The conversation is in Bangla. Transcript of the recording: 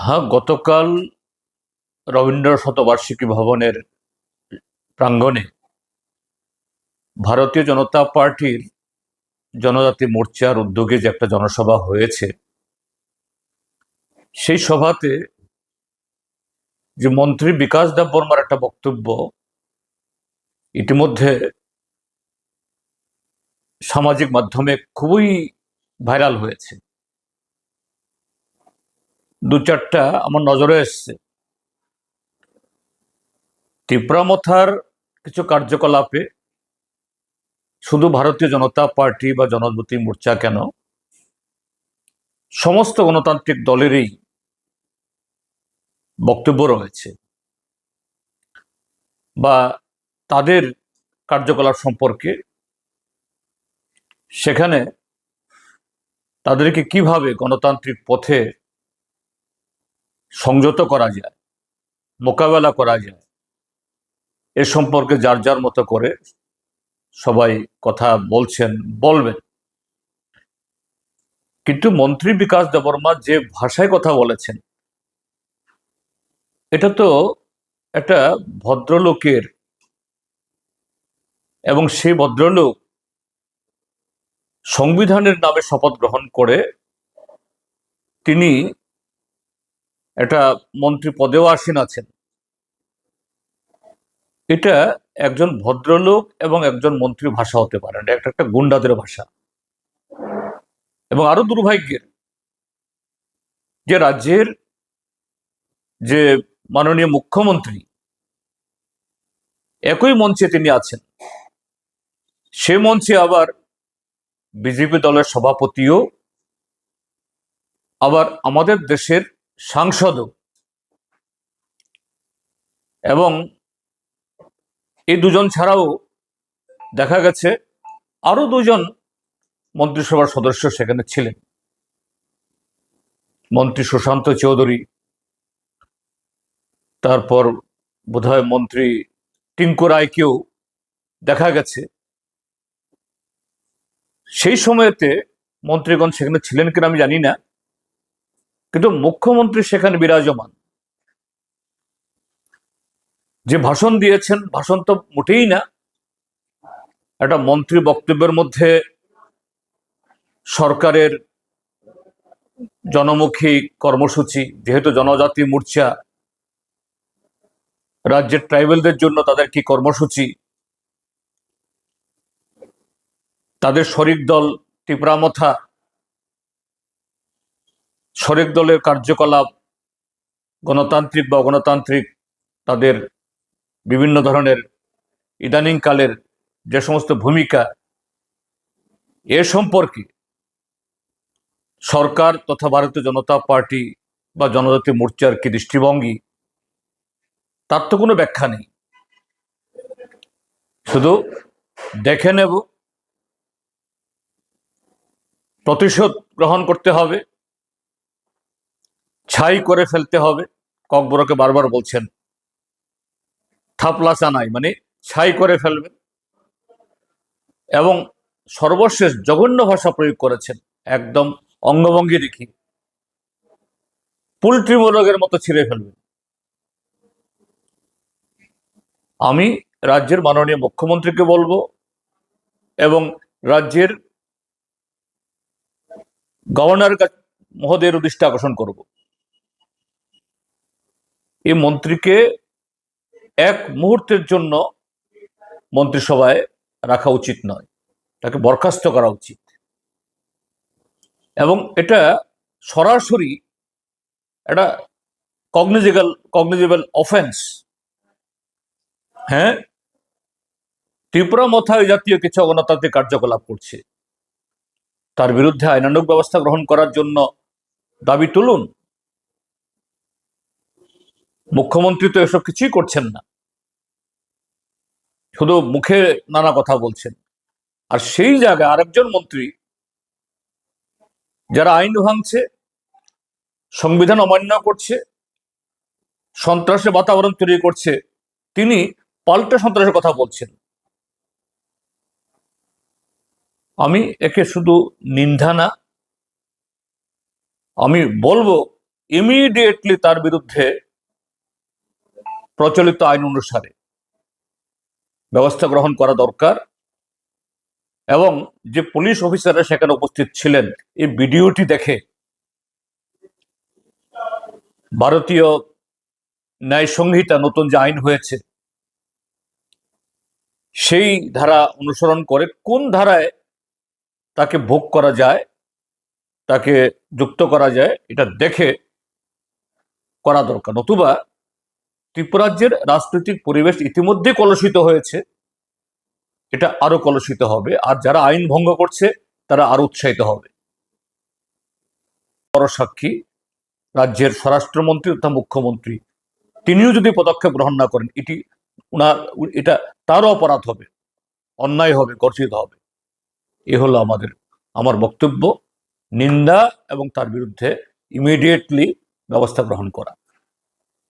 হ্যাঁ, গতকাল রবীন্দ্র শতবার্ষিকী ভবনের প্রাঙ্গণে ভারতীয় জনতা পার্টির জনজাতি মোর্চার উদ্যোগে যে একটা জনসভা হয়েছে, সেই সভাতে যে মন্ত্রী বিকাশ দেববর্মার একটা বক্তব্য ইতিমধ্যে সামাজিক মাধ্যমে খুবই ভাইরাল হয়েছে। দু চারটা আমার নজরে এসছে। তিপ্রামথার কিছু কার্যকলাপে শুধু ভারতীয় জনতা পার্টি বা জনজাতি মোর্চা কেন, সমস্ত গণতান্ত্রিক দলেরই বক্তব্য রয়েছে বা তাদের কার্যকলাপ সম্পর্কে, সেখানে তাদেরকে কিভাবে গণতান্ত্রিক পথে সংযত করা যায়, মোকাবেলা করা যায়, এ সম্পর্কে যার যার মতো করে সবাই কথা বলছেন, বলবেন। কিন্তু মন্ত্রী বিকাশ দেববর্মা যে ভাষায় কথা বলেছেন, এটা তো একটা ভদ্রলোকের, এবং সেই ভদ্রলোক সংবিধানের নামে শপথ গ্রহণ করে তিনি একটা মন্ত্রী পদেও আসীন আছেন। এটা একজন ভদ্রলোক এবং একজন মন্ত্রীর ভাষা হতে পারে না, একটা একটা গুন্ডাদের ভাষা। এবং আরো দুর্ভাগ্যের যে রাজ্যের যে মাননীয় মুখ্যমন্ত্রী একই মঞ্চে তিনি আছেন, সে মঞ্চে আবার বিজেপি দলের সভাপতিও, আবার আমাদের দেশের সাংসদও। এবং এই দুজন ছাড়াও দেখা গেছে আরো দুজন মন্ত্রিসভার সদস্য সেখানে ছিলেন। মন্ত্রী সুশান্ত চৌধুরী, তারপর বোধহয় মন্ত্রী টিঙ্কু রায়কেও দেখা গেছে। সেই সময়তে মন্ত্রীগণ সেখানে ছিলেন কিনা আমি জানি না, কিন্তু মুখ্যমন্ত্রী সেখানে বিরাজমান। যে ভাষণ দিয়েছেন, ভাষণ তো মোটেই না। একটা মন্ত্রী বক্তব্যের মধ্যে সরকারের জনমুখী কর্মসূচি, যেহেতু জনজাতি মোর্চা, রাজ্যের ট্রাইবেলদের জন্য তাদের কি কর্মসূচি, তাদের শরিক দল তিপ্রামথা, শরিক দলের কার্যকলাপ, গণতান্ত্রিক বা অগণতান্ত্রিক, তাদের বিভিন্ন ধরনের ইদানিংকালের যে সমস্ত ভূমিকা, এ সম্পর্কে সরকার তথা ভারতীয় জনতা পার্টি বা জনজাতি মোর্চার কি দৃষ্টিভঙ্গি, তার তো কোনো ব্যাখ্যা নেই। শুধু দেখে নেব, প্রতিশোধ গ্রহণ করতে হবে, ছাই করে ফেলতে হবে। ককবরকে বারবার বলছেন থাপলা চানাই, মানে ছাই করে ফেলবেন। এবং সর্বশেষ জঘন্য ভাষা প্রয়োগ করেছেন, একদম অঙ্গভঙ্গি দেখি পোল্ট্রি মোরগের মতো ছিঁড়ে ফেলবেন। আমি রাজ্যের মাননীয় মুখ্যমন্ত্রীকে বলবো এবং রাজ্যের গভর্নর মহোদয়ের দৃষ্টি আকর্ষণ করব, এই মন্ত্রীকে এক মুহূর্তের জন্য মন্ত্রিসভায় রাখা উচিত নয়, তাকে বরখাস্ত করা উচিত। এবং এটা সরাসরি একটা কগনিজেবল অফেন্স। হ্যাঁ, ত্রিপুরা এই জাতীয় কিছু অগণতান্ত্রিক কার্যকলাপ করছে, তার বিরুদ্ধে আইনানুগ ব্যবস্থা গ্রহণ করার জন্য দাবি তুলুন। মুখ্যমন্ত্রী তো এসব কিছুই করছেন না, শুধু মুখে নানা কথা বলছেন। আর সেই জায়গায় আরেকজন মন্ত্রী, যারা আইন ভাঙছে, সংবিধান অমান্য করছে, সন্ত্রাসের বাতাবরণ তৈরি করছে, তিনি পাল্টা সন্ত্রাসের কথা বলছেন। আমি একে শুধু নিন্দা না, আমি বলবো ইমিডিয়েটলি তার বিরুদ্ধে প্রচলিত আইন অনুসারে ব্যবস্থা গ্রহণ করা দরকার। এবং যে পুলিশ অফিসাররা সেখানে উপস্থিত ছিলেন, এই ভিডিওটি দেখে ভারতীয় ন্যায় সংহিতা নতুন যে আইন হয়েছে সেই ধারা অনুসরণ করে কোন ধারায় তাকে ভোগ করা যায়, তাকে যুক্ত করা যায়, এটা দেখে করা দরকার। নতুবা ত্রিপুরাজ্যের রাজনৈতিক পরিবেশ ইতিমধ্যে কলুষিত হয়েছে, এটা আরো কলুষিত হবে, আর যারা আইন ভঙ্গ করছে তারা আরো উৎসাহিত হবে। বড় সাক্ষী রাজ্যের স্বরাষ্ট্রমন্ত্রী তথা মুখ্যমন্ত্রী, তিনিও যদি পদক্ষেপ গ্রহণ না করেন, এটা তারও অপরাধ হবে, অন্যায় হবে, গর্জিত হবে। এ হলো আমার বক্তব্য। নিন্দা এবং তার বিরুদ্ধে ইমিডিয়েটলি ব্যবস্থা গ্রহণ করা।